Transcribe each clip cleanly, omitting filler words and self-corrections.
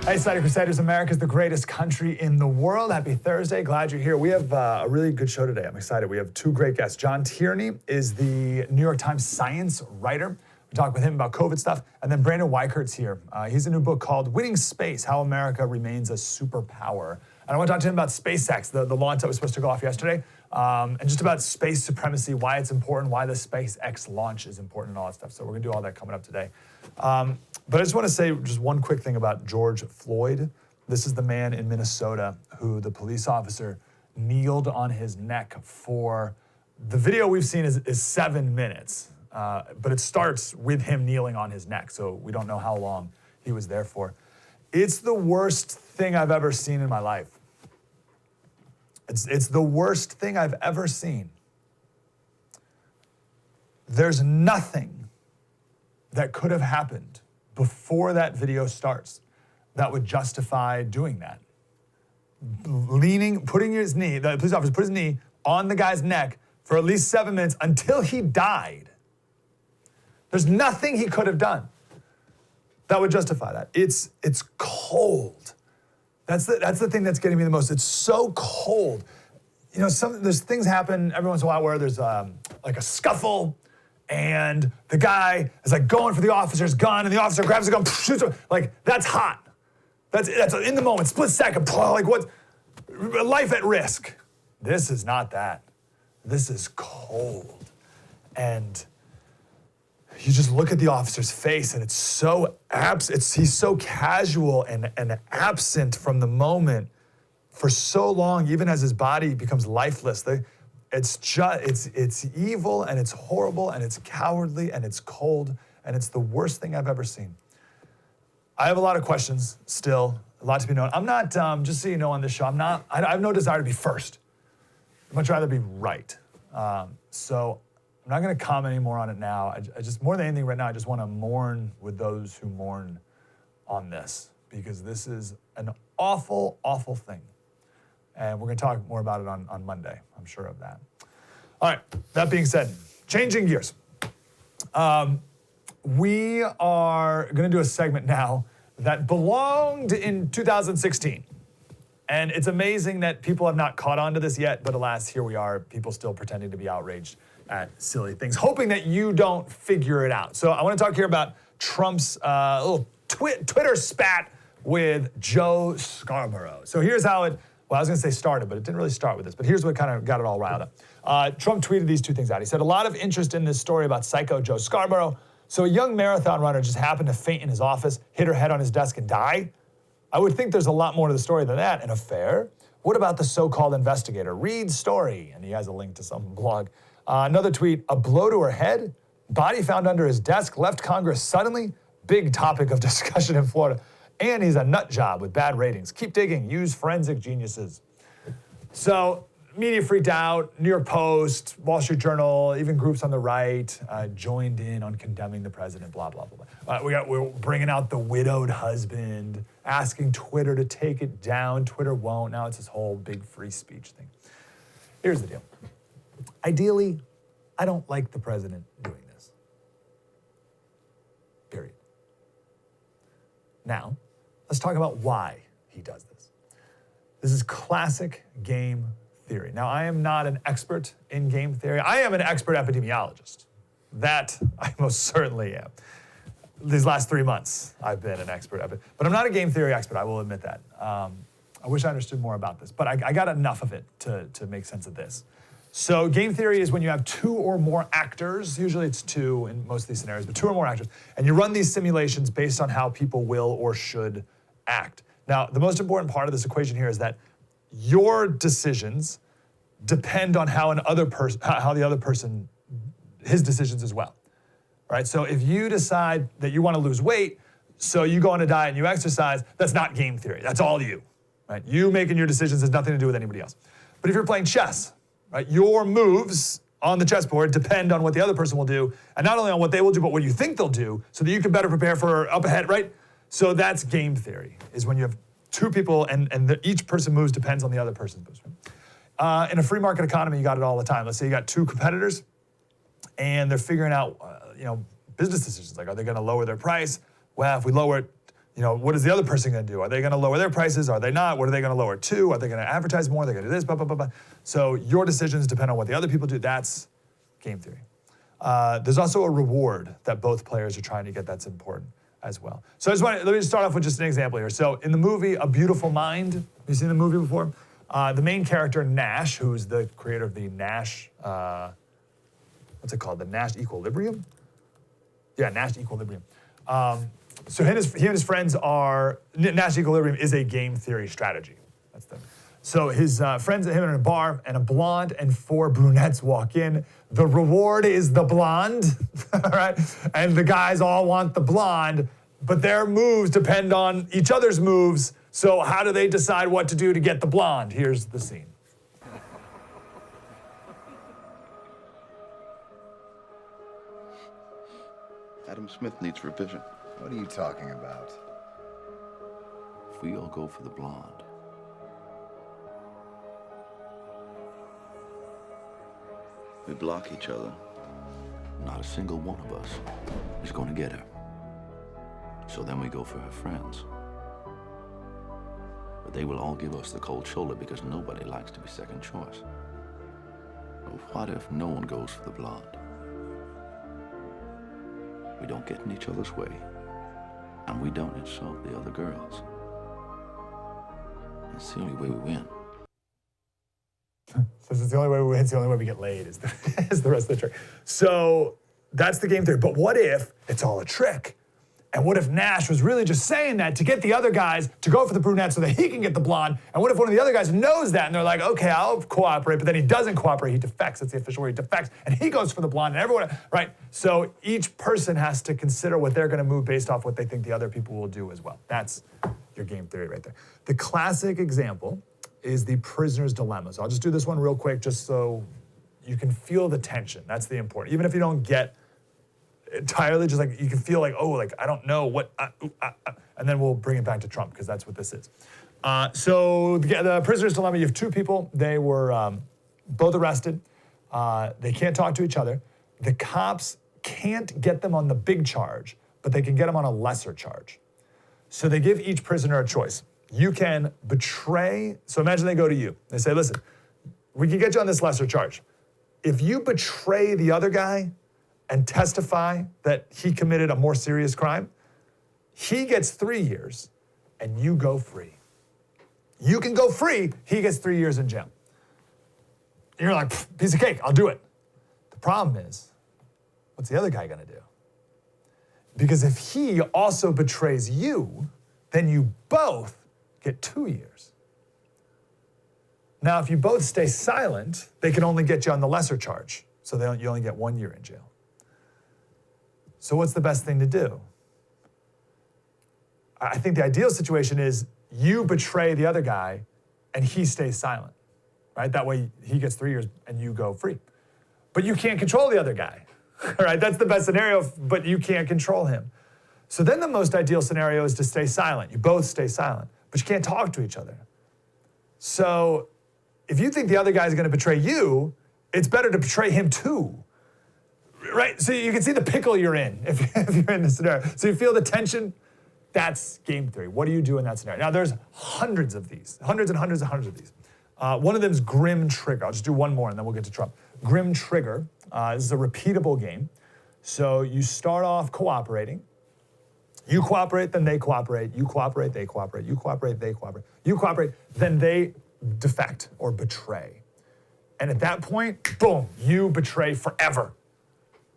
Hey, Slater Crusaders, America's the greatest country in the world. Happy Thursday. Glad you're here. We have a really good show today. I'm excited. We have two great guests. John Tierney is the New York Times science writer. We talk with him about COVID stuff. And then Brandon Weichert's here. He's a new book called Winning Space, How America Remains a Superpower. And I want to talk to him about SpaceX, the launch that was supposed to go off yesterday, and just about space supremacy, why it's important, why the SpaceX launch is important and all that stuff. So we're going to do all that coming up today. But I just want to say just one quick thing about George Floyd. This is the man in Minnesota who the police officer kneeled on his neck for. The video we've seen is 7 minutes, but it starts with him kneeling on his neck, so we don't know how long he was there for. It's the worst thing I've ever seen in my life. It's the worst thing I've ever seen. There's nothing that could have happened before that video starts that would justify doing that. Putting his knee, the police officer put his knee on the guy's neck for at least 7 minutes until he died. There's nothing he could have done that would justify that. It's cold. That's the thing that's getting me the most. It's so cold. You know, there's things happen every once in a while where there's like a scuffle, and the guy is like going for the officer's gun, and the officer grabs the gun, shoots him. Like, that's hot. That's in the moment, split second. Like, what? Life at risk. This is not that. This is cold. And you just look at the officer's face, and it's so he's so casual and absent from the moment for so long, even as his body becomes lifeless. It's evil, and it's horrible, and it's cowardly, and it's cold, and it's the worst thing I've ever seen. I have a lot of questions still, a lot to be known. I'm not, just so you know on this show, I have no desire to be first. I'd much rather be right. So I'm not gonna comment anymore on it now. I just, more than anything right now, I just wanna mourn with those who mourn on this, because this is an awful, awful thing. And we're gonna talk more about it on Monday, I'm sure of that. All right, that being said, changing gears. We are gonna do a segment now that belonged in 2016. And it's amazing that people have not caught on to this yet, but alas, here we are, people still pretending to be outraged at silly things, hoping that you don't figure it out. So I wanna talk here about Trump's little Twitter spat with Joe Scarborough. So here's how it, well, I was gonna say started, but it didn't really start with this, but here's what kind of got it all riled up. Trump tweeted these two things out. He said, a lot of interest in this story about psycho Joe Scarborough. So a young marathon runner just happened to faint in his office, hit her head on his desk and die? I would think there's a lot more to the story than that. An affair? What about the so-called investigator? Read story. And he has a link to some blog. Another tweet, a blow to her head, body found under his desk, left Congress suddenly, big topic of discussion in Florida. And he's a nut job with bad ratings. Keep digging, use forensic geniuses. So media freaked out, New York Post, Wall Street Journal, even groups on the right joined in on condemning the president, blah, blah, blah. We're bringing out the widowed husband, asking Twitter to take it down. Twitter won't. Now it's this whole big free speech thing. Here's the deal. Ideally, I don't like the president doing this. Period. Now, let's talk about why he does this. This is classic game theory. Now, I am not an expert in game theory. I am an expert epidemiologist. That I most certainly am. These last 3 months, I've been an expert at it. But I'm not a game theory expert, I will admit that. I wish I understood more about this, but I got enough of it to make sense of this. So game theory is when you have two or more actors, usually it's two in most of these scenarios, but two or more actors, and you run these simulations based on how people will or should act. Now, the most important part of this equation here is that your decisions depend on how the other person, his decisions as well, right? So if you decide that you want to lose weight, so you go on a diet and you exercise, that's not game theory, that's all you, right? You making your decisions has nothing to do with anybody else. But if you're playing chess, right, your moves on the chessboard depend on what the other person will do, and not only on what they will do, but what you think they'll do, so that you can better prepare for up ahead, right? So that's game theory, is when you have two people and each person moves depends on the other person's moves. In a free market economy, you got it all the time. Let's say you got two competitors, and they're figuring out, business decisions, like, are they gonna lower their price? Well, if we lower it what is the other person going to do? Are they going to lower their prices? Are they not? What are they going to lower to? Are they going to advertise more? Are they going to do this? Blah, blah, blah, blah. So your decisions depend on what the other people do. That's game theory. There's also a reward that both players are trying to get that's important as well. So let me just start off with just an example here. So in the movie A Beautiful Mind, have you seen the movie before? The main character, Nash, who's the creator of the Nash, what's it called? The Nash Equilibrium? Yeah, Nash Equilibrium. So he and his friends Nash Equilibrium is a game theory strategy. So his friends and him are in a bar, and a blonde and 4 brunettes walk in. The reward is the blonde, all right? And the guys all want the blonde, but their moves depend on each other's moves. So how do they decide what to do to get the blonde? Here's the scene. Adam Smith needs revision. What are you talking about? If we all go for the blonde, we block each other. Not a single one of us is going to get her. So then we go for her friends. But they will all give us the cold shoulder because nobody likes to be second choice. But what if no one goes for the blonde? We don't get in each other's way, and we don't insult the other girls. It's the only way we win. So it's the only way we win, it's the only way we get laid is the rest of the trick. So that's the game theory. But what if it's all a trick? And what if Nash was really just saying that to get the other guys to go for the brunette so that he can get the blonde? And what if one of the other guys knows that and they're like, okay, I'll cooperate, but then he doesn't cooperate, he defects, that's the official word, he defects, and he goes for the blonde, and everyone, right? So each person has to consider what they're gonna move based off what they think the other people will do as well. That's your game theory right there. The classic example is the prisoner's dilemma. So I'll just do this one real quick just so you can feel the tension. That's the important. Even if you don't get entirely, just like you can feel like, oh, like I don't know what, and then we'll bring it back to Trump because that's what this is. So the prisoner's dilemma, you have 2 people. They were both arrested. They can't talk to each other. The cops can't get them on the big charge, but they can get them on a lesser charge. So they give each prisoner a choice. You can betray, so imagine they go to you. They say, listen, we can get you on this lesser charge. If you betray the other guy and testify that he committed a more serious crime, he gets 3 years and you go free. You can go free, he gets 3 years in jail. And you're like, piece of cake, I'll do it. The problem is, what's the other guy gonna do? Because if he also betrays you, then you both get 2 years. Now, if you both stay silent, they can only get you on the lesser charge. So you only get 1 year in jail. So what's the best thing to do? I think the ideal situation is you betray the other guy and he stays silent, right? That way he gets 3 years and you go free. But you can't control the other guy, right? That's the best scenario, but you can't control him. So then the most ideal scenario is to stay silent. You both stay silent, but you can't talk to each other. So if you think the other guy is going to betray you, it's better to betray him too. Right, so you can see the pickle you're in if you're in this scenario. So you feel the tension, that's game theory. What do you do in that scenario? Now there's hundreds of these, hundreds and hundreds and hundreds of these. One of them is Grim Trigger. I'll just do one more and then we'll get to Trump. Grim Trigger, this is a repeatable game. So you start off cooperating. You cooperate, then they cooperate. You cooperate, they cooperate. You cooperate, they cooperate. You cooperate, then they defect or betray. And at that point, boom, you betray forever.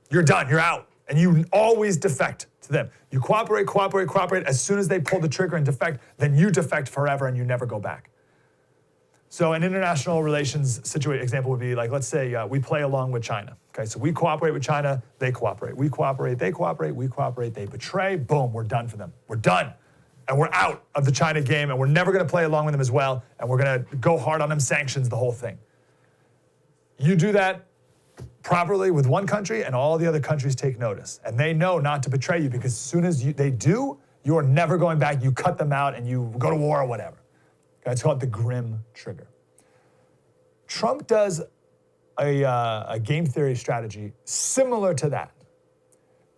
You're done, you're out. And you always defect to them. You cooperate, cooperate, cooperate. As soon as they pull the trigger and defect, then you defect forever and you never go back. So an international relations example would be like, let's say we play along with China. Okay, so we cooperate with China, they cooperate. We cooperate, they cooperate, we cooperate, they betray, boom, we're done for them. We're done. And we're out of the China game and we're never gonna play along with them as well. And we're gonna go hard on them, sanctions, the whole thing. You do that properly with one country and all the other countries take notice. And they know not to betray you because as soon as they do, you are never going back. You cut them out and you go to war or whatever. Okay, it's called the Grim Trigger. Trump does a game theory strategy similar to that.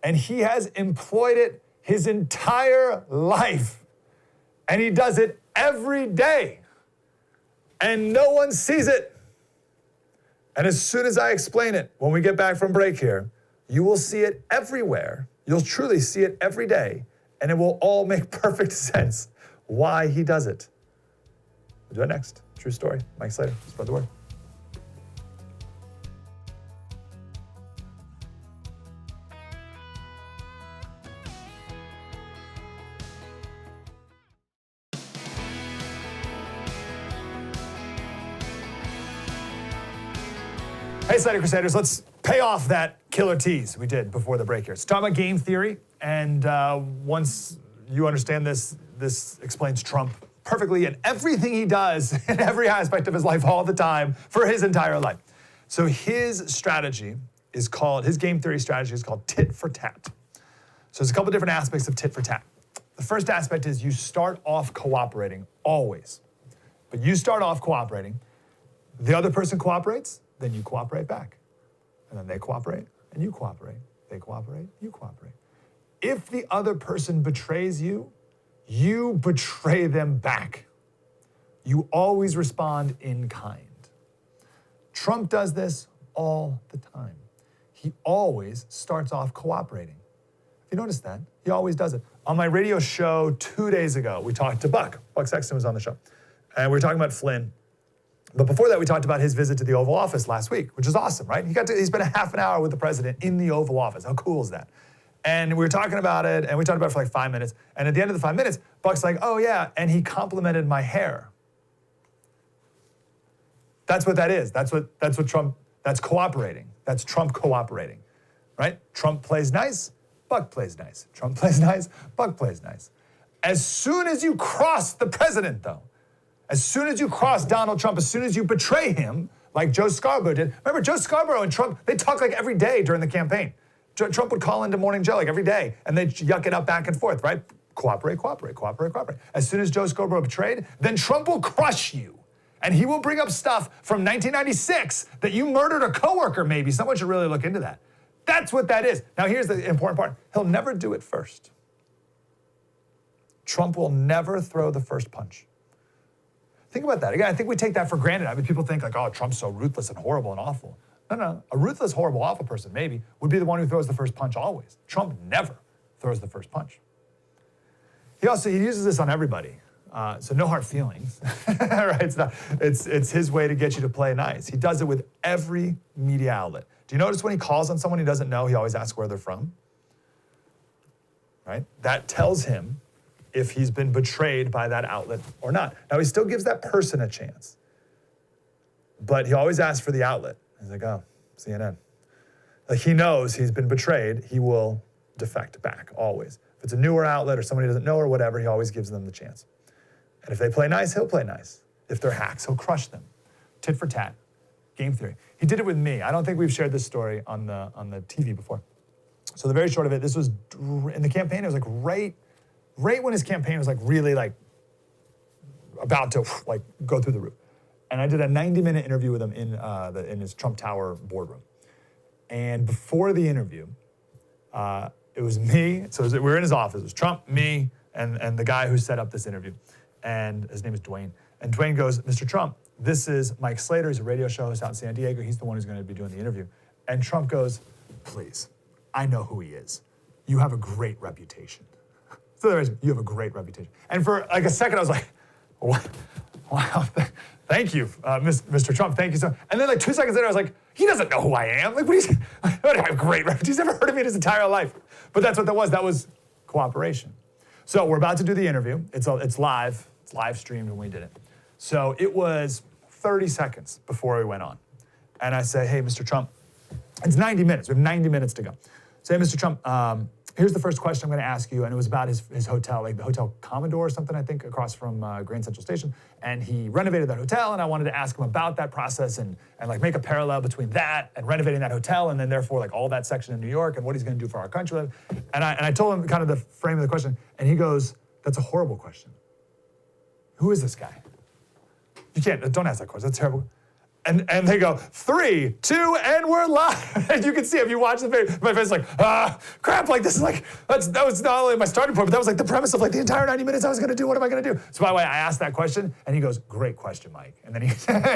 And he has employed it his entire life. And he does it every day. And no one sees it. And as soon as I explain it, when we get back from break here, you will see it everywhere. You'll truly see it every day. And it will all make perfect sense why he does it. We'll do it next. True story. Mike Slater, spread the word. Hey, Slater Crusaders, let's pay off that killer tease we did before the break here. Let's talk about game theory, and once you understand this, this explains Trump perfectly and everything he does in every aspect of his life all the time for his entire life. So his strategy is called, his game theory strategy is called tit for tat. So there's a couple different aspects of tit for tat. The first aspect is you start off cooperating, always. But you start off cooperating, the other person cooperates, then you cooperate back. And then they cooperate, and you cooperate. They cooperate, you cooperate. If the other person betrays you, you betray them back. You always respond in kind. Trump does this all the time. He always starts off cooperating. Have you noticed that? He always does it. On my radio show 2 days ago, we talked to Buck. Buck Sexton was on the show. And we were talking about Flynn. But before that, we talked about his visit to the Oval Office last week, which is awesome, right? He spent a half an hour with the president in the Oval Office. How cool is that? And we were talking about it, and we talked about it for like 5 minutes. And at the end of the 5 minutes, Buck's like, oh yeah, and he complimented my hair. That's what that is. That's what Trump, that's cooperating. That's Trump cooperating, right? Trump plays nice, Buck plays nice. Trump plays nice, Buck plays nice. As soon as you cross the president, though, as soon as you cross Donald Trump, as soon as you betray him, like Joe Scarborough did. Remember, Joe Scarborough and Trump, they talk like every day during the campaign. Trump would call into Morning Joe like every day, and they'd yuck it up back and forth, right? Cooperate, cooperate, cooperate, cooperate. As soon as Joe Scarborough betrayed, then Trump will crush you. And he will bring up stuff from 1996 that you murdered a coworker maybe. Someone should really look into that. That's what that is. Now here's the important part. He'll never do it first. Trump will never throw the first punch. Think about that. Again, I think we take that for granted. I mean, people think like, oh, Trump's so ruthless and horrible and awful. No. A ruthless, horrible, awful person maybe would be the one who throws the first punch always. Trump never throws the first punch. He uses this on everybody. So no hard feelings, right? It's his way to get you to play nice. He does it with every media outlet. Do you notice when he calls on someone he doesn't know, he always asks where they're from? Right? That tells him if he's been betrayed by that outlet or not. Now, he still gives that person a chance, but he always asks for the outlet. He's like, oh, CNN. Like he knows he's been betrayed, he will defect back, always. If it's a newer outlet or somebody doesn't know or whatever, he always gives them the chance. And if they play nice, he'll play nice. If they're hacks, he'll crush them. Tit for tat, game theory. He did it with me. I don't think we've shared this story on the TV before. So the very short of it, this was in the campaign, it was like right when his campaign was like really like about to like go through the roof. And I did a 90-minute interview with him in his Trump Tower boardroom. And before the interview, it was me. So we were in his office. It was Trump, me, and the guy who set up this interview. And his name is Dwayne. And Dwayne goes, Mr. Trump, this is Mike Slater. He's a radio show host out in San Diego. He's the one who's going to be doing the interview. And Trump goes, please, I know who he is. You have a great reputation. So there is, you have a great reputation. And for like a second, I was like, wow, thank you, Mr. Trump. Thank you so much. And then like 2 seconds later, I was like, he doesn't know who I am. Like, what do I have a great reputation? He's never heard of me in his entire life. But that's what that was. That was cooperation. So we're about to do the interview. It's live. It's live streamed when we did it. So it was 30 seconds before we went on. And I say, hey, Mr. Trump, it's 90 minutes. We have 90 minutes to go. Say, hey, Mr. Trump, here's the first question I'm going to ask you. And it was about his hotel, like the Hotel Commodore or something, I think, across from Grand Central Station. And he renovated that hotel. And I wanted to ask him about that process and like make a parallel between that and renovating that hotel. And then therefore like all that section in New York and what he's going to do for our country. And I told him kind of the frame of the question. And he goes, that's a horrible question. Who is this guy? You don't ask that question. That's terrible. And they go, 3, 2, and we're live. And you can see, if you watch the video, my face is like, crap, like this is like, that was not only my starting point, but that was like the premise of like the entire 90 minutes I was gonna do, what am I gonna do? So by the way, I asked that question, and he goes, great question, Mike. And then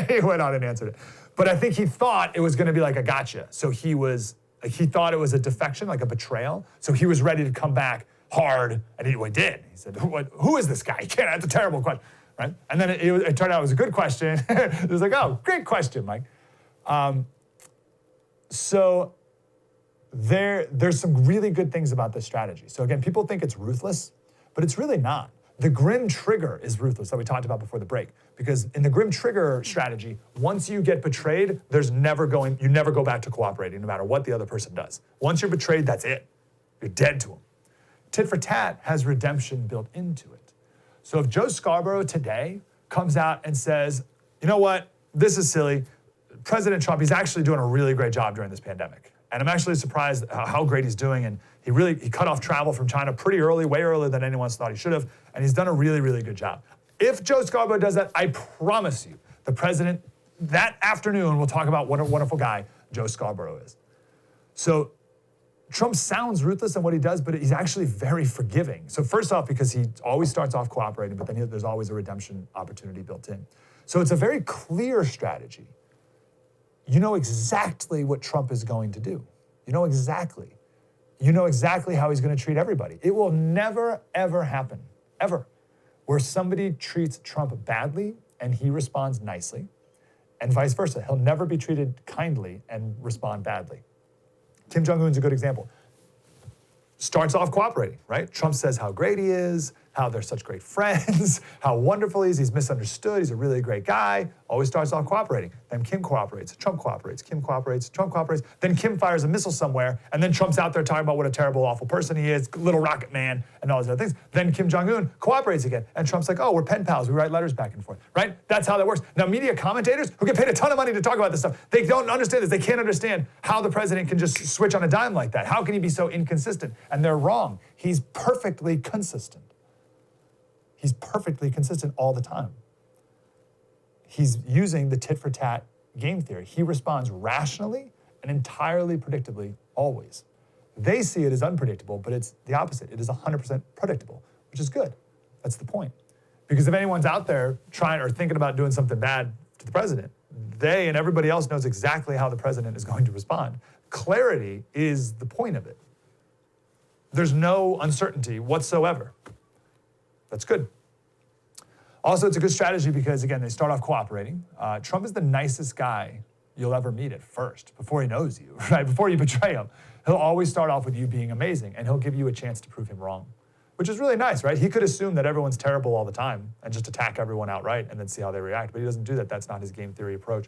he went on and answered it. But I think he thought it was gonna be like a gotcha. So he thought it was a defection, like a betrayal. So he was ready to come back hard, and he did. He said, who is this guy? That's a terrible question. Right? And then it turned out it was a good question. It was like, oh, great question, Mike. So there's some really good things about this strategy. So again, people think it's ruthless, but it's really not. The grim trigger is ruthless that we talked about before the break. Because in the grim trigger strategy, once you get betrayed, you never go back to cooperating, no matter what the other person does. Once you're betrayed, that's it. You're dead to them. Tit for tat has redemption built into it. So if Joe Scarborough today comes out and says, you know what, this is silly. President Trump, he's actually doing a really great job during this pandemic. And I'm actually surprised how great he's doing. And he cut off travel from China pretty early, way earlier than anyone thought he should have. And he's done a really, really good job. If Joe Scarborough does that, I promise you, the president that afternoon will talk about what a wonderful guy Joe Scarborough is. So Trump sounds ruthless in what he does, but he's actually very forgiving. So first off, because he always starts off cooperating, but then there's always a redemption opportunity built in. So it's a very clear strategy. You know exactly what Trump is going to do. You know exactly. You know exactly how he's going to treat everybody. It will never, ever happen, ever, where somebody treats Trump badly and he responds nicely, and vice versa. He'll never be treated kindly and respond badly. Kim Jong-un's a good example. Starts off cooperating, right? Trump says how great he is, how they're such great friends, how wonderful he is, he's misunderstood, he's a really great guy, always starts off cooperating. Then Kim cooperates, Trump cooperates, Kim cooperates, Trump cooperates, then Kim fires a missile somewhere, and then Trump's out there talking about what a terrible, awful person he is, little rocket man, and all these other things. Then Kim Jong-un cooperates again, and Trump's like, oh, we're pen pals, we write letters back and forth, right? That's how that works. Now, media commentators who get paid a ton of money to talk about this stuff, they don't understand this. They can't understand how the president can just switch on a dime like that. How can he be so inconsistent? And they're wrong. He's perfectly consistent. He's perfectly consistent all the time. He's using the tit for tat game theory. He responds rationally and entirely predictably always. They see it as unpredictable, but it's the opposite. It is 100% predictable, which is good. That's the point. Because if anyone's out there trying or thinking about doing something bad to the president, they and everybody else knows exactly how the president is going to respond. Clarity is the point of it. There's no uncertainty whatsoever. That's good. Also, it's a good strategy because, again, they start off cooperating. Trump is the nicest guy you'll ever meet at first, before he knows you, right? Before you betray him. He'll always start off with you being amazing, and he'll give you a chance to prove him wrong, which is really nice, right? He could assume that everyone's terrible all the time and just attack everyone outright and then see how they react, but he doesn't do that. That's not his game theory approach.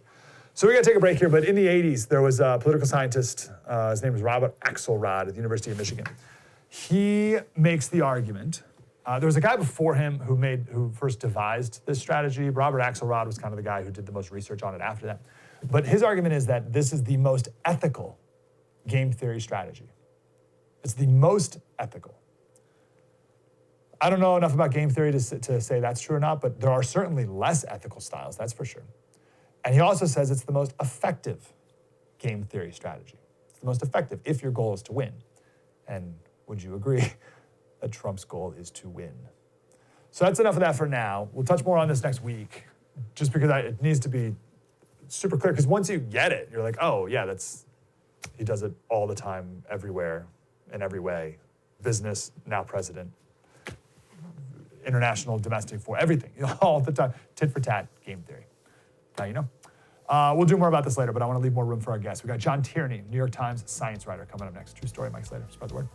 So we got to take a break here, but in the 80s, there was a political scientist, his name was Robert Axelrod at the University of Michigan. He makes the argument. There was a guy before him who first devised this strategy. Robert Axelrod was kind of the guy who did the most research on it after that. But his argument is that this is the most ethical game theory strategy. It's the most ethical. I don't know enough about game theory to say that's true or not, but there are certainly less ethical styles, that's for sure. And he also says it's the most effective game theory strategy. It's the most effective if your goal is to win. And would you agree that Trump's goal is to win? So that's enough of that for now. We'll touch more on this next week, just because it needs to be super clear, because once you get it, you're like, oh yeah, he does it all the time, everywhere, in every way. Business, now president, international, domestic, for everything, all the time. Tit for tat game theory. Now you know. We'll do more about this later, but I want to leave more room for our guests. We got John Tierney, New York Times science writer, coming up next. True story, Mike Slater. Spread the word.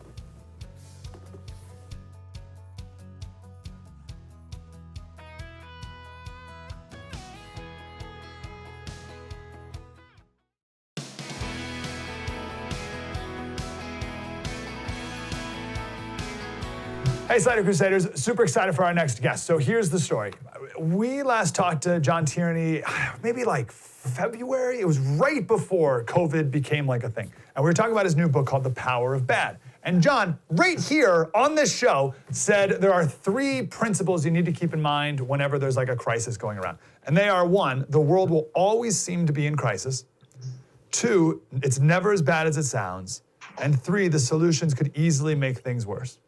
Hey, Slater Crusaders, super excited for our next guest. So here's the story. We last talked to John Tierney, maybe like February. It was right before COVID became like a thing. And we were talking about his new book called The Power of Bad. And John, right here on this show, said there are 3 principles you need to keep in mind whenever there's like a crisis going around. And they are: 1, the world will always seem to be in crisis. 2, it's never as bad as it sounds. And 3, the solutions could easily make things worse.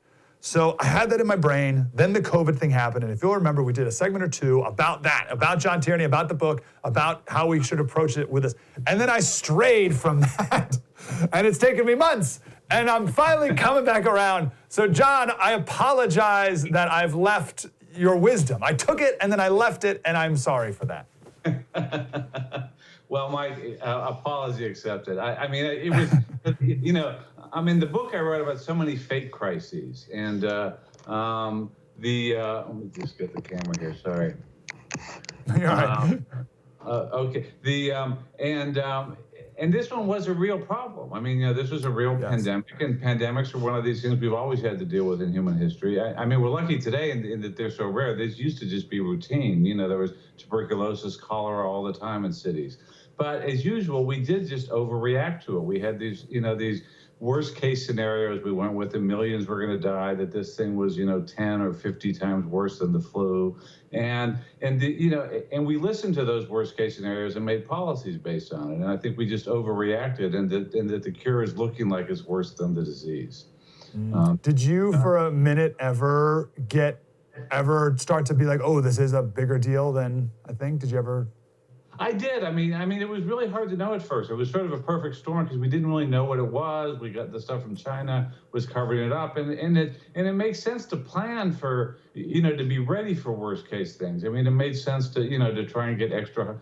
So I had that in my brain. Then the COVID thing happened. And if you'll remember, we did a segment or 2 about that, about John Tierney, about the book, about how we should approach it with this. And then I strayed from that. And it's taken me months. And I'm finally coming back around. So John, I apologize that I've left your wisdom. I took it and then I left it, and I'm sorry for that. Well, my apology accepted. I mean, it was, you know, I mean, the book I wrote about so many fake crises, and let me just get the camera here. Sorry. You're right. Okay. And this one was a real problem. I mean, you know, this was a real pandemic, and pandemics are one of these things we've always had to deal with in human history. I mean, we're lucky today in that they're so rare. These used to just be routine. You know, there was tuberculosis, cholera all the time in cities. But as usual, we did just overreact to it. We had these, you know, these worst case scenarios we went with, and millions were going to die, that this thing was, you know, 10 or 50 times worse than the flu. And we listened to those worst case scenarios and made policies based on it. And I think we just overreacted, and that the cure is looking like it's worse than the disease. Did you, for a minute, ever start to be like, oh, this is a bigger deal than I think? Did you ever? I did. I mean, it was really hard to know at first. It was sort of a perfect storm because we didn't really know what it was. We got the stuff from China was covering it up, and it makes sense to plan for, you know, to be ready for worst case things. I mean, it made sense to, you know, to try and get extra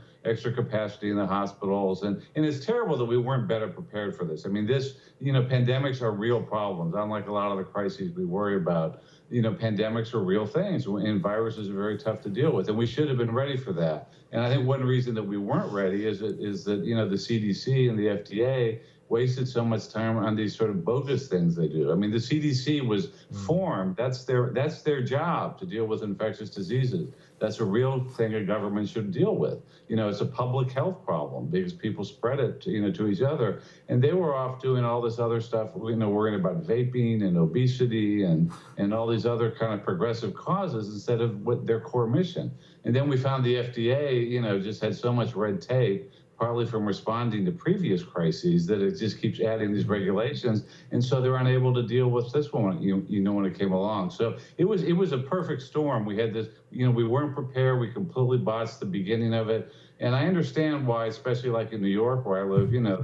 capacity in the hospitals, and it's terrible that we weren't better prepared for this. I mean, this, you know, pandemics are real problems. Unlike a lot of the crises we worry about, you know, pandemics are real things, and viruses are very tough to deal with, and we should have been ready for that. And I think one reason that we weren't ready is that, you know, the CDC and the FDA wasted so much time on these sort of bogus things they do. I mean, the CDC was formed. That's their job, to deal with infectious diseases. That's a real thing a government should deal with. You know, it's a public health problem because people spread it, to each other. And they were off doing all this other stuff, you know, worrying about vaping and obesity and all these other kind of progressive causes instead of what their core mission. And then we found the FDA, you know, just had so much red tape, partly from responding to previous crises, that it just keeps adding these regulations, and so they're unable to deal with this one, you know, when it came along. So it was a perfect storm. We had this, you know, we weren't prepared. We completely botched the beginning of it, and I understand why, especially like in New York where I live, you know,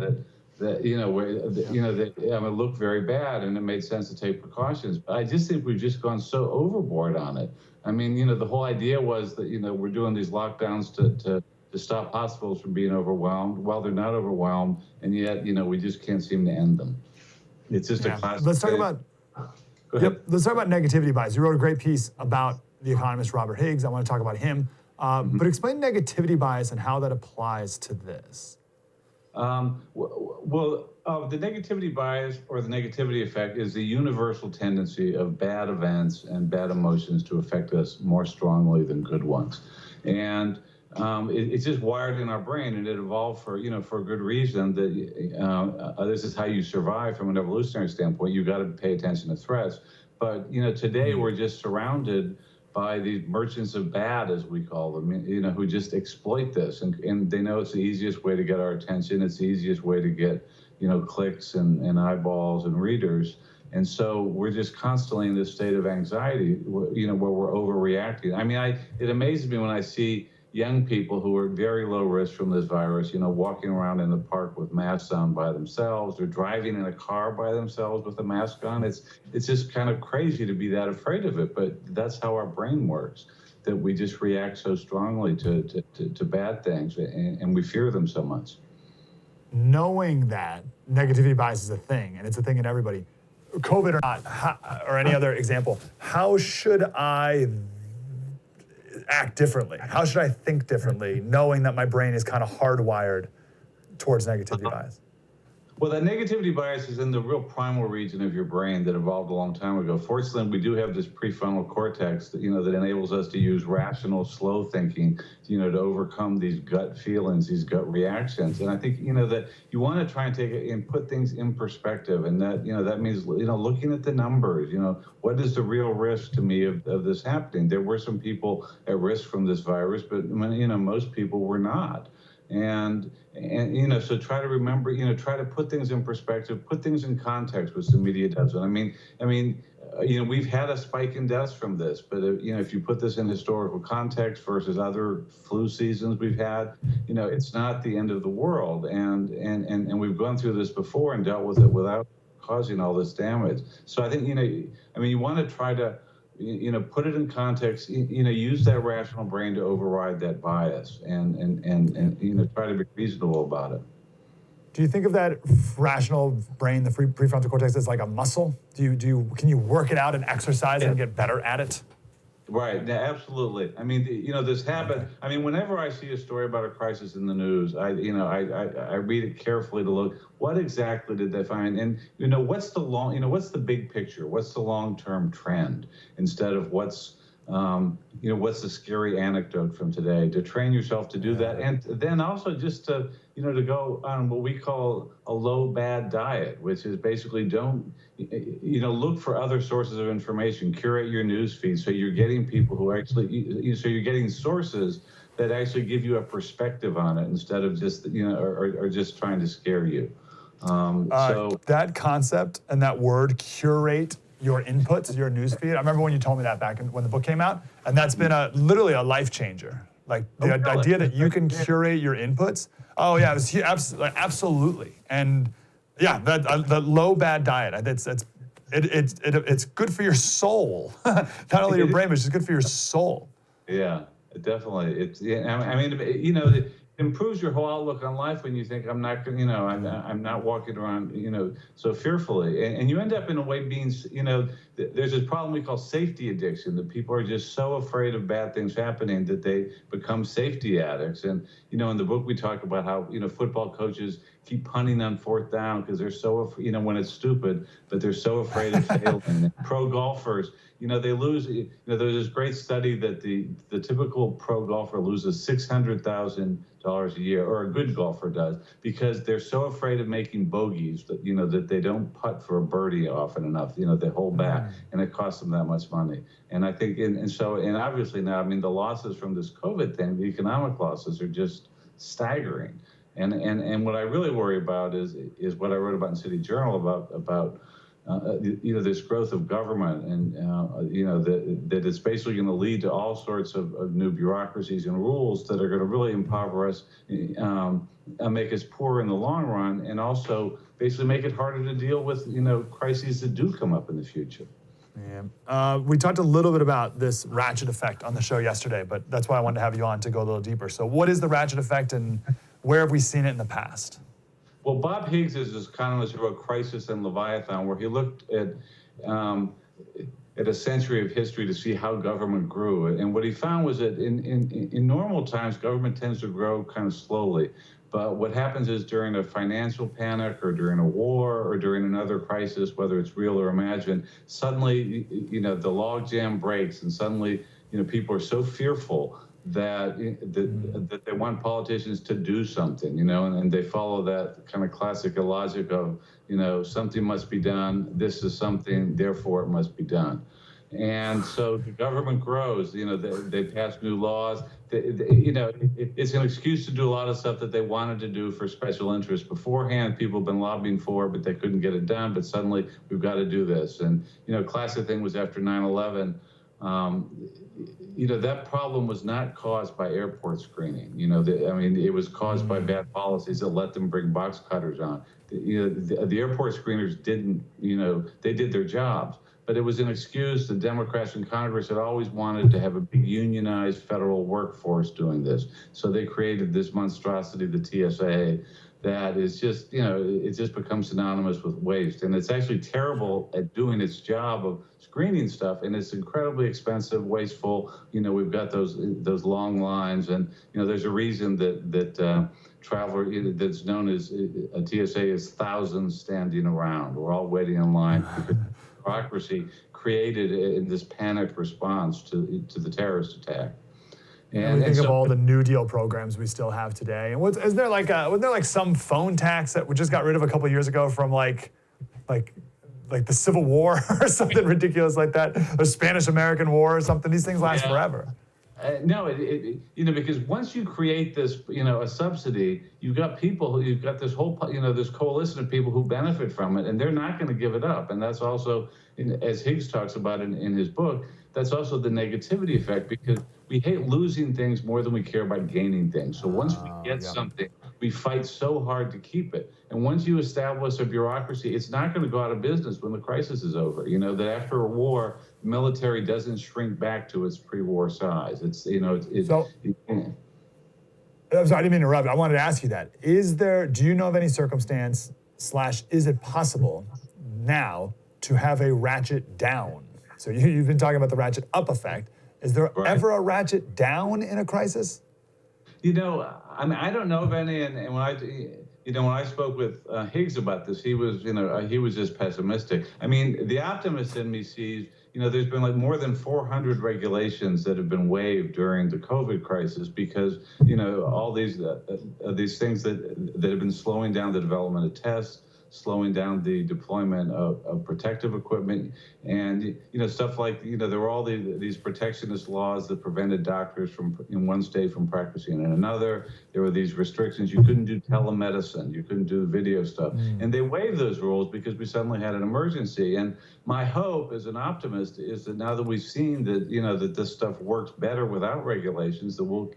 that you know, where, you know, that it looked very bad, and it made sense to take precautions. But I just think we've just gone so overboard on it. I mean, you know, the whole idea was that, you know, we're doing these lockdowns to stop hospitals from being overwhelmed. Well, they're not overwhelmed, and yet, you know, we just can't seem to end them. It's just a classic. Let's talk about. Let's talk about negativity bias. You wrote a great piece about the economist Robert Higgs. I want to talk about him, but explain negativity bias and how that applies to this. The negativity bias, or the negativity effect, is the universal tendency of bad events and bad emotions to affect us more strongly than good ones. And it's just wired in our brain, and it evolved for a good reason. That this is how you survive from an evolutionary standpoint. You've got to pay attention to threats. But, you know, today we're just surrounded by these merchants of bad, as we call them, you know, who just exploit this, and they know it's the easiest way to get our attention. It's the easiest way to get, you know, clicks and eyeballs and readers. And so we're just constantly in this state of anxiety, you know, where we're overreacting. I mean, it amazes me when I see young people who are very low risk from this virus, you know, walking around in the park with masks on by themselves, or driving in a car by themselves with a mask on. It's just kind of crazy to be that afraid of it, but that's how our brain works, that we just react so strongly to bad things, and we fear them so much. Knowing that negativity bias is a thing, and it's a thing in everybody, COVID or not, or any other example, how should I act differently? How should I think differently, knowing that my brain is kind of hardwired towards negativity bias? Well, that negativity bias is in the real primal region of your brain that evolved a long time ago. Fortunately, we do have this prefrontal cortex that, that enables us to use rational, slow thinking, to overcome these gut feelings, these gut reactions. And I think, that you want to try and take it and put things in perspective. And that, that means, looking at the numbers, what is the real risk to me of this happening? There were some people at risk from this virus, but, most people were not. And so try to remember, try to put things in perspective, put things in context, which the media doesn't. I mean, we've had a spike in deaths from this, but if you put this in historical context versus other flu seasons we've had, it's not the end of the world. And we've gone through this before and dealt with it without causing all this damage. So I think, you want to try to, put it in context, use that rational brain to override that bias and try to be reasonable about it. Do you think of that rational brain, the prefrontal cortex, as like a muscle? Can you work it out and exercise it and get better at it? Right, yeah, absolutely. I mean, this habit. I mean, whenever I see a story about a crisis in the news, I read it carefully to look what exactly did they find, and what's the big picture, what's the long-term trend, instead of what's the scary anecdote from today. To train yourself to do that, and then also just to to go on what we call a low bad diet, which is basically don't look for other sources of information, curate your news feed so you're getting people who actually so you're getting sources that actually give you a perspective on it instead of just or just trying to scare you. So that concept and that word, curate your inputs, your news feed. I remember when you told me that back when the book came out, and that's been literally a life changer. Like the idea that you can curate your inputs. Oh yeah, it was absolutely. And yeah, the low bad diet. It's good for your soul. Not only your brain, but it's just good for your soul. Yeah, definitely. It improves your whole outlook on life when you think I'm not walking around, so fearfully, and you end up in a way being, there's this problem we call safety addiction, that people are just so afraid of bad things happening that they become safety addicts. And in the book we talk about how football coaches keep punting on fourth down because they're so when it's stupid, but they're so afraid of failing. Pro golfers, they lose. There's this great study that the typical pro golfer loses $600,000 a year, or a good golfer does, because they're so afraid of making bogeys that that they don't putt for a birdie often enough. They hold back, and it costs them that much money. And I think, and obviously now, the losses from this COVID thing, the economic losses are just staggering. And what I really worry about is what I wrote about in City Journal about this growth of government, and that it's basically going to lead to all sorts of new bureaucracies and rules that are going to really impoverish us, and make us poor in the long run, and also basically make it harder to deal with crises that do come up in the future. Yeah. We talked a little bit about this ratchet effect on the show yesterday, but that's why I wanted to have you on to go a little deeper. So what is the ratchet effect, and where have we seen it in the past? Well, Bob Higgs is this economist who wrote Crisis and Leviathan, where he looked at a century of history to see how government grew. And what he found was that in normal times, government tends to grow kind of slowly. But what happens is during a financial panic, or during a war, or during another crisis, whether it's real or imagined, suddenly, the logjam breaks, and suddenly, people are so fearful that they want politicians to do something, and they follow that kind of classic logic of, something must be done, this is something, therefore it must be done. And so the government grows, they pass new laws, it's an excuse to do a lot of stuff that they wanted to do for special interests beforehand. People have been lobbying for, but they couldn't get it done, but suddenly we've got to do this. And, classic thing was after 9/11, that problem was not caused by airport screening. It was caused by bad policies that let them bring box cutters on. The airport screeners didn't, they did their jobs, but it was an excuse. The Democrats in Congress had always wanted to have a big unionized federal workforce doing this. So they created this monstrosity, the TSA, that is just, it just becomes synonymous with waste. And it's actually terrible at doing its job of screening stuff, and it's incredibly expensive, wasteful. We've got those long lines, and, there's a reason that traveler that's known as a TSA is thousands standing around. We're all waiting in line. Bureaucracy created in this panicked response to the terrorist attack. And think of all the New Deal programs we still have today. And wasn't there like some phone tax that we just got rid of a couple of years ago from like the Civil War or something ridiculous like that, or Spanish-American War or something? These things last forever. No, because once you create this, a subsidy, you've got this whole, this coalition of people who benefit from it, and they're not going to give it up. And that's also, as Higgs talks about in his book, that's also the negativity effect, because we hate losing things more than we care about gaining things. So once we get something, we fight so hard to keep it. And once you establish a bureaucracy, it's not going to go out of business when the crisis is over. That after a war, the military doesn't shrink back to its pre-war size. I'm sorry, I didn't mean to interrupt. I wanted to ask you that. Do you know of any circumstance / is it possible now to have a ratchet down? So you've been talking about the ratchet up effect. Is there ever a ratchet down in a crisis? I don't know of any, and when I spoke with Higgs about this, he was just pessimistic. I mean, the optimist in me sees, there's been like more than 400 regulations that have been waived during the COVID crisis because, all these things that have been slowing down the development of tests, slowing down the deployment of protective equipment, and stuff like there were all these protectionist laws that prevented doctors in one state from practicing in another. There were these restrictions. You couldn't do telemedicine. You couldn't do video stuff. And they waived those rules because we suddenly had an emergency. And my hope as an optimist is that now that we've seen that that this stuff works better without regulations, that we'll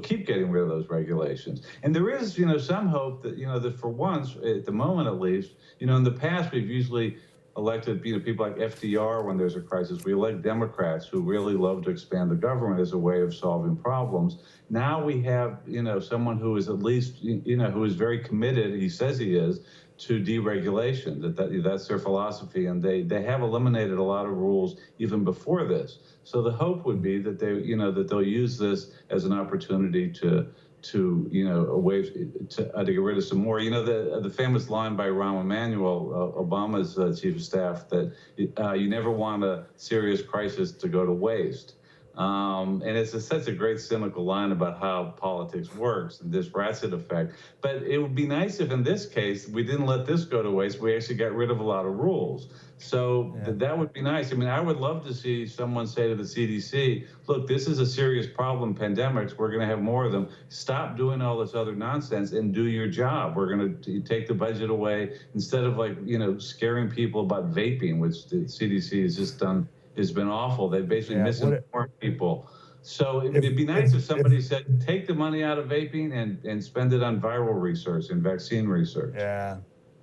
keep getting rid of those regulations. And there is some hope that that for once, at the moment at least, in the past we've usually elected people like FDR when there's a crisis. We elect Democrats who really love to expand the government as a way of solving problems. Now we have someone who is at least who is very committed, he says he is, to deregulation. That's their philosophy, and they have eliminated a lot of rules even before this. So the hope would be that they'll use this as an opportunity to get rid of some more. The famous line by Rahm Emanuel, Obama's chief of staff, that you never want a serious crisis to go to waste. And it's such a great cynical line about how politics works and this ratchet effect. But it would be nice if in this case, we didn't let this go to waste. We actually got rid of a lot of rules. So that would be nice. I mean, I would love to see someone say to the CDC, look, this is a serious problem, pandemics. We're going to have more of them. Stop doing all this other nonsense and do your job. We're going to take the budget away instead of scaring people about vaping, which the CDC has just done. Has been awful. They basically misinformed people. So it'd be nice if somebody said, take the money out of vaping and spend it on viral research and vaccine research. Yeah.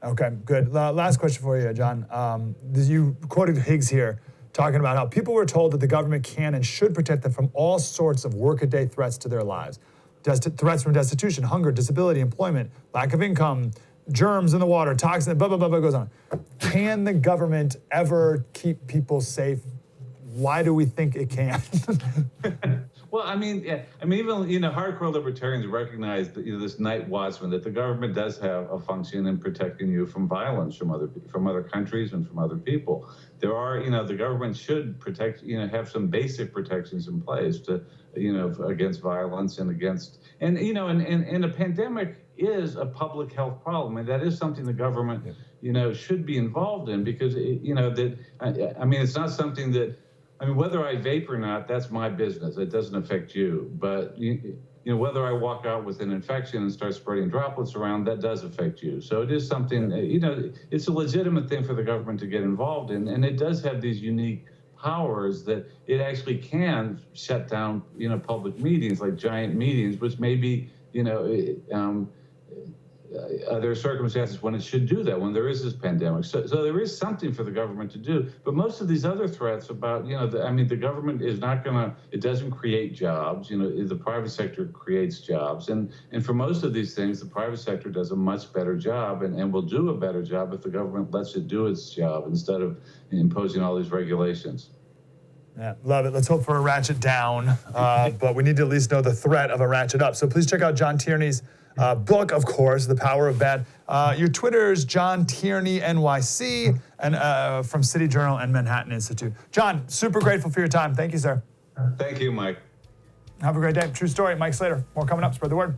Okay, good. Last question for you, John. You quoted Higgs here talking about how people were told that the government can and should protect them from all sorts of workaday threats to their lives. Threats from destitution, hunger, disability, employment, lack of income, germs in the water, toxins, blah, blah, blah, blah, goes on. Can the government ever keep people safe? Why do we think it can? Well, even hardcore libertarians recognize that this night watchman, that the government does have a function in protecting you from violence from other countries and from other people. There are, the government should protect, have some basic protections in place to, against violence and against, and a pandemic is a public health problem, and that is something the government, should be involved in, because it's not something that. Whether I vape or not, that's my business. It doesn't affect you. But whether I walk out with an infection and start spreading droplets around, that does affect you. So it is something. It's a legitimate thing for the government to get involved in, and it does have these unique powers that it actually can shut down, public meetings, like giant meetings, which maybe, there are circumstances when it should do that, when there is this pandemic. So there is something for the government to do. But most of these other threats about, the government is not it doesn't create jobs. The private sector creates jobs. And for most of these things, the private sector does a much better job and will do a better job if the government lets it do its job instead of imposing all these regulations. Yeah, love it. Let's hope for a ratchet down, but we need to at least know the threat of a ratchet up. So please check out John Tierney's book, of course, The Power of Bad. Your Twitter's John Tierney, NYC, and from City Journal and Manhattan Institute. John, super grateful for your time. Thank you, sir. Thank you, Mike. Have a great day. True story. Mike Slater. More coming up. Spread the word.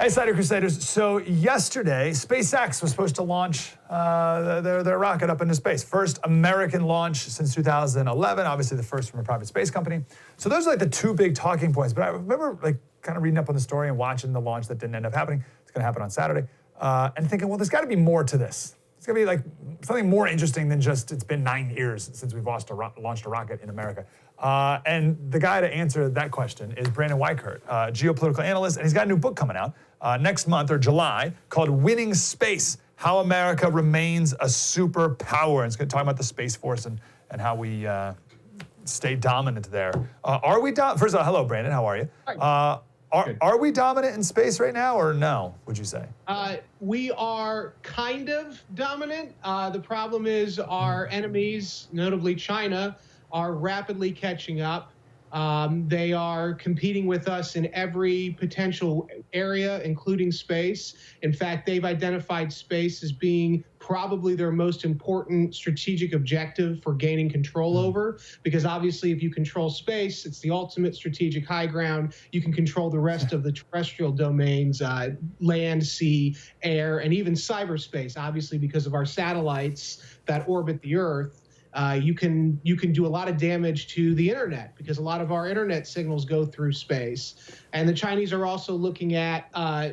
Hey, Slater Crusaders. So yesterday, SpaceX was supposed to launch their rocket up into space. First American launch since 2011, obviously the first from a private space company. So those are like the two big talking points. But I remember like kind of reading up on the story and watching the launch that didn't end up happening. It's going to happen on Saturday. And thinking, well, there's got to be more to this. It's going to be like something more interesting than just it's been 9 years since we've launched a rocket in America. And the guy to answer that question is Brandon Weichert, geopolitical analyst, and he's got a new book coming out next month or July called Winning Space, How America Remains a Superpower. And it's going to talk about the Space Force and how we stay dominant there. Are we First of all, hello, Brandon. How are you? Hi. Are we dominant in space right now or no, would you say? We are kind of dominant. The problem is our enemies, notably China, are rapidly catching up. They are competing with us in every potential area, including space. In fact, they've identified space as being probably their most important strategic objective for gaining control over, because obviously if you control space, it's the ultimate strategic high ground. You can control the rest of the terrestrial domains, land, sea, air, and even cyberspace, obviously because of our satellites that orbit the Earth. You can do a lot of damage to the internet because a lot of our internet signals go through space. And the Chinese are also looking at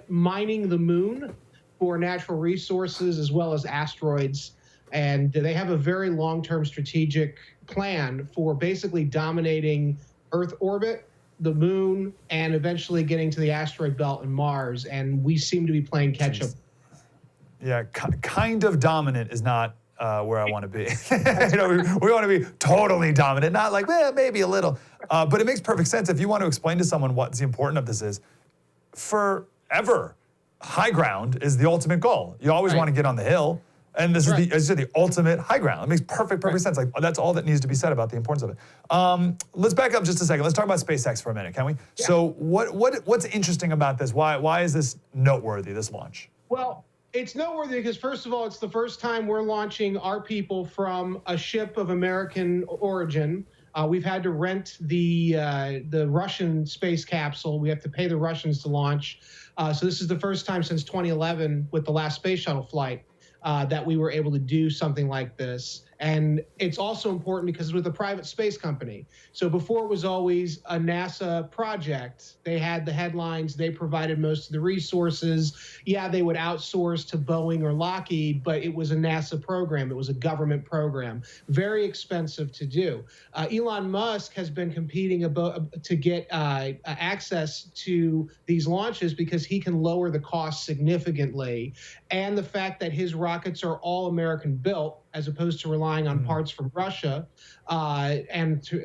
mining the moon for natural resources as well as asteroids. And they have a very long-term strategic plan for basically dominating Earth orbit, the moon, and eventually getting to the asteroid belt and Mars. And we seem to be playing catch up. Yeah, kind of dominant is not where I want to be. We want to be totally dominant, not like, well, maybe a little. But it makes perfect sense if you want to explain to someone what's the importance of this is. Forever, high ground is the ultimate goal. You always want to get on the hill, and this is the ultimate high ground. It makes perfect sense. Like that's all that needs to be said about the importance of it. Let's back up just a second. Let's talk about SpaceX for a minute, can we? Yeah. So what's interesting about this? Why is this noteworthy, this launch? Well, it's noteworthy because, first of all, it's the first time we're launching our people from a ship of American origin. We've had to rent the Russian space capsule. We have to pay the Russians to launch. So this is the first time since 2011 with the last space shuttle flight that we were able to do something like this. And it's also important because it's with a private space company. So before it was always a NASA project. They had the headlines. They provided most of the resources. Yeah, they would outsource to Boeing or Lockheed, but it was a NASA program. It was a government program. Very expensive to do. Elon Musk has been competing to get access to these launches because he can lower the cost significantly. And the fact that his rockets are all American built, as opposed to relying on parts from Russia,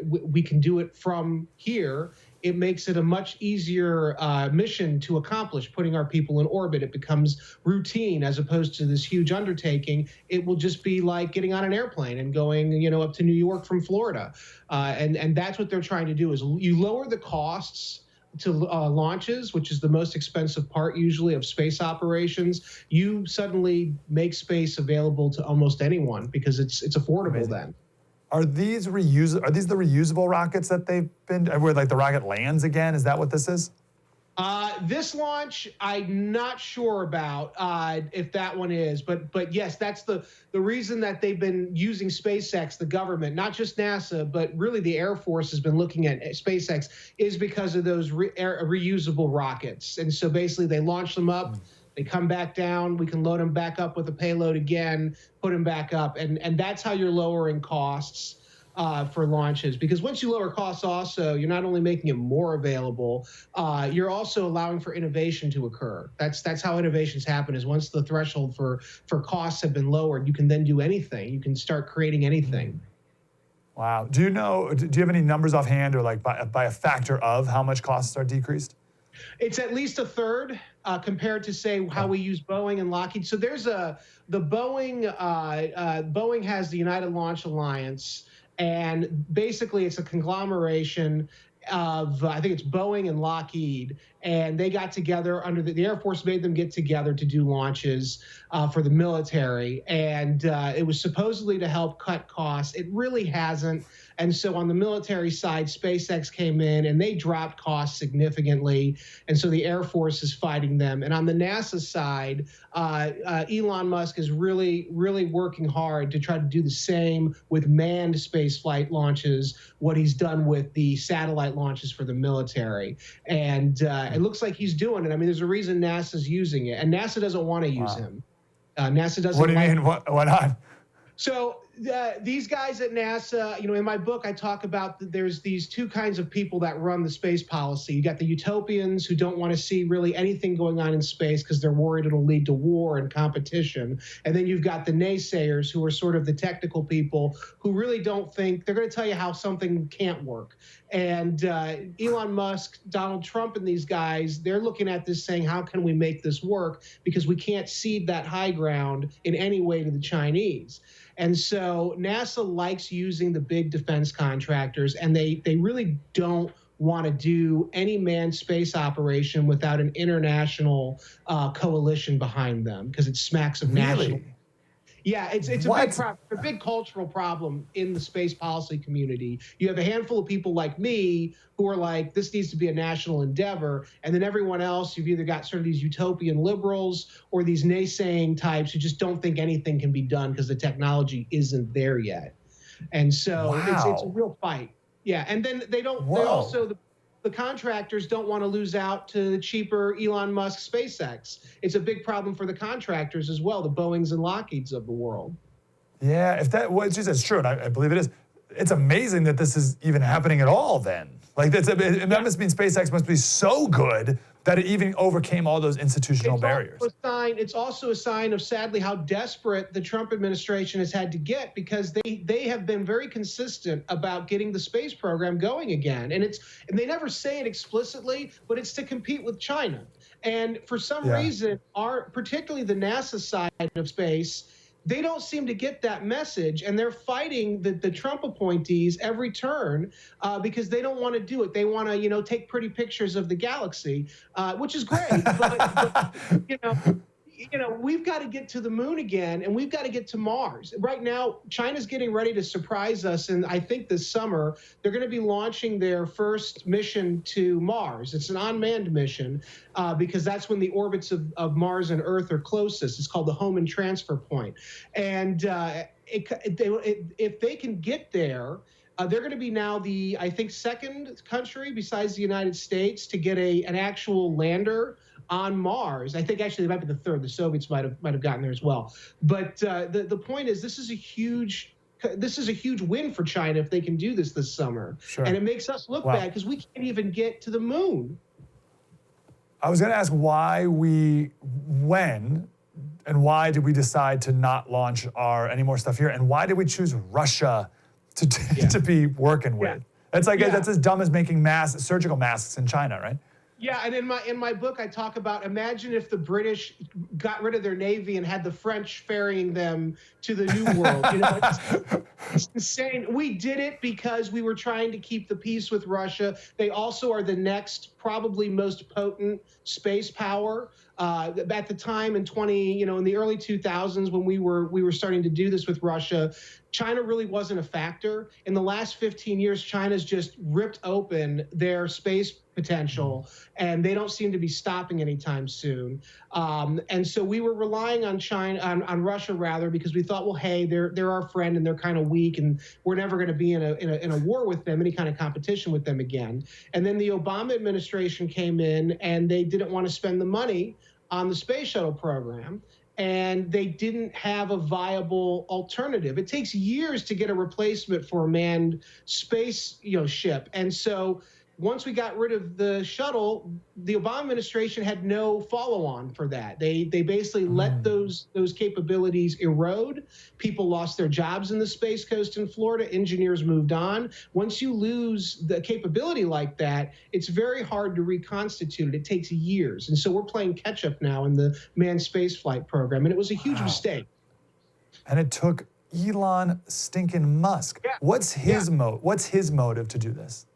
we can do it from here. It makes it a much easier mission to accomplish, putting our people in orbit. It becomes routine as opposed to this huge undertaking. It will just be like getting on an airplane and going, up to New York from Florida. And that's what they're trying to do is you lower the costs to launches, which is the most expensive part usually of space operations. You suddenly make space available to almost anyone because it's affordable. Amazing. Then. Are these the reusable rockets that they've been, where like the rocket lands again? Is that what this is? This launch, I'm not sure about if that one is, but yes, that's the reason that they've been using SpaceX, the government, not just NASA, but really the Air Force has been looking at SpaceX is because of those reusable rockets. And so basically they launch them up, they come back down, we can load them back up with a payload again, put them back up. And that's how you're lowering costs for launches, because once you lower costs also, you're not only making it more available, you're also allowing for innovation to occur. That's how innovations happen, is once the threshold for costs have been lowered, you can then do anything. You can start creating anything. Wow. Do you have any numbers offhand or like by a factor of how much costs are decreased? It's at least a third compared to, say, how we use Boeing and Lockheed. So there's the Boeing. Boeing has the United Launch Alliance, and basically it's a conglomeration of I think it's Boeing and Lockheed, and they got together under the Air Force made them get together to do launches for the military, and it was supposedly to help cut costs. It really hasn't. And so on the military side, SpaceX came in and they dropped costs significantly. And so the Air Force is fighting them. And on the NASA side, Elon Musk is really, really working hard to try to do the same with manned space flight launches, what he's done with the satellite launches for the military. And it looks like he's doing it. I mean, there's a reason NASA's using it. And NASA doesn't want to use him. NASA doesn't. What do you mean? Why not? So these guys at NASA, in my book, I talk about there's these two kinds of people that run the space policy. You got the utopians who don't want to see really anything going on in space because they're worried it'll lead to war and competition. And then you've got the naysayers who are sort of the technical people who really don't think they're going to tell you how something can't work. And Elon Musk, Donald Trump, and these guys, they're looking at this saying, how can we make this work? Because we can't cede that high ground in any way to the Chinese. And so NASA likes using the big defense contractors, and they really don't want to do any manned space operation without an international coalition behind them because it smacks of national. Yeah, it's a big cultural problem in the space policy community. You have a handful of people like me who are like, this needs to be a national endeavor. And then everyone else, you've either got sort of these utopian liberals or these naysaying types who just don't think anything can be done because the technology isn't there yet. And so it's a real fight. Yeah, and then they also, the contractors don't want to lose out to the cheaper Elon Musk SpaceX. It's a big problem for the contractors as well, the Boeings and Lockheeds of the world. Yeah, if that what you said is true, and I believe it is, it's amazing that this is even happening at all then. Like that must mean SpaceX must be so good that it even overcame all those institutional barriers. It's also a sign of, sadly, how desperate the Trump administration has had to get because they have been very consistent about getting the space program going again. And they never say it explicitly, but it's to compete with China. And for some reason, particularly the NASA side of space, they don't seem to get that message, and they're fighting the Trump appointees every turn because they don't want to do it. They want to, take pretty pictures of the galaxy, which is great. but we've got to get to the moon again, and we've got to get to Mars. Right now, China's getting ready to surprise us, and I think this summer they're going to be launching their first mission to Mars. It's an unmanned mission because that's when the orbits of Mars and Earth are closest. It's called the home and transfer point. And if they can get there, they're going to be now the, I think, second country besides the United States to get an actual lander on Mars. I think actually they might be the third. The Soviets might have gotten there as well. But the point is, this is a huge win for China if they can do this summer. Sure. And it makes us look bad because we can't even get to the moon. I was going to ask when and why did we decide to not launch any more stuff here, and why did we choose Russia to be working with? That's that's as dumb as making surgical masks in China, right? Yeah, and in my book, I talk about, imagine if the British got rid of their Navy and had the French ferrying them to the New World. It's insane. We did it because we were trying to keep the peace with Russia. They also are the next, probably most potent space power. At the time in the early 2000s when we were starting to do this with Russia, China really wasn't a factor. In the last 15 years, China's just ripped open their space potential, and they don't seem to be stopping anytime soon. And so we were relying on Russia rather, because we thought, well, hey, they're our friend and they're kind of weak, and we're never going to be in a war with them, any kind of competition with them again. And then the Obama administration came in, and they didn't want to spend the money on the space shuttle program, and they didn't have a viable alternative. It takes years to get a replacement for a manned space ship. And so once we got rid of the shuttle, the Obama administration had no follow-on for that. They basically let those capabilities erode. People lost their jobs in the Space Coast in Florida. Engineers moved on. Once you lose the capability like that, it's very hard to reconstitute it. It takes years. And so we're playing catch-up now in the manned spaceflight program, and it was a huge mistake. And it took Elon stinking Musk. Yeah. What's his motive to do this?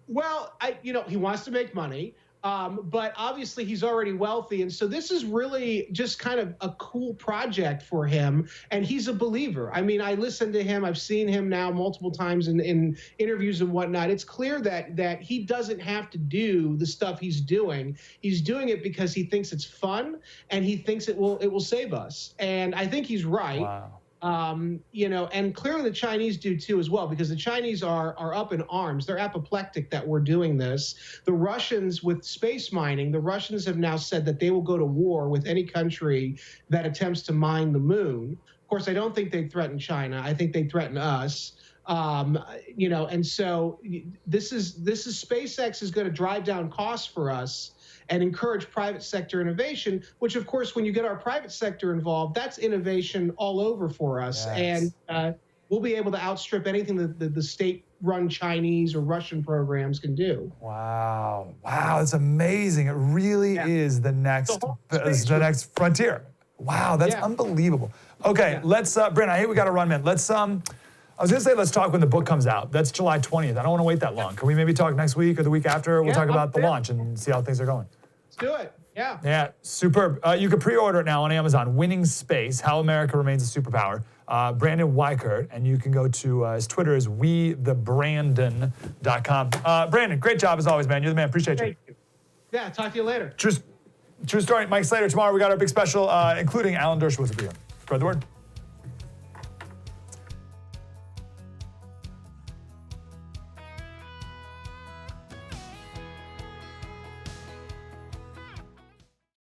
Well, he wants to make money, but obviously he's already wealthy. And so this is really just kind of a cool project for him. And he's a believer. I mean, I listened to him. I've seen him now multiple times in interviews and whatnot. It's clear that he doesn't have to do the stuff he's doing. He's doing it because he thinks it's fun and he thinks it will save us. And I think he's right. Wow. And clearly the Chinese do too as well, because the Chinese are up in arms. They're apoplectic that we're doing this. The Russians, with space mining, the Russians have now said that they will go to war with any country that attempts to mine the moon. Of course, I don't think they threaten China. I think they threaten us. And so this is SpaceX is going to drive down costs for us and encourage private sector innovation, which, of course, when you get our private sector involved, that's innovation all over for us. Yes. And we'll be able to outstrip anything that the state-run Chinese or Russian programs can do. Wow, that's amazing. It really is the next frontier. Wow, that's unbelievable. Okay, let's, Brent, I hate we got to run, man. Let's, I was going to say let's talk when the book comes out. That's July 20th. I don't want to wait that long. Can we maybe talk next week or the week after? We'll talk about the launch and see how things are going. Let's do it. Yeah. Yeah, superb. You can pre-order it now on Amazon. Winning Space, How America Remains a Superpower. Brandon Weichert, and you can go to his Twitter is wethebrandon.com. Brandon, great job as always, man. You're the man. Appreciate you. Thank you. Yeah, talk to you later. True story. Mike Slater tomorrow. We got our big special, including Alan Dershowitz will be here. Spread the word.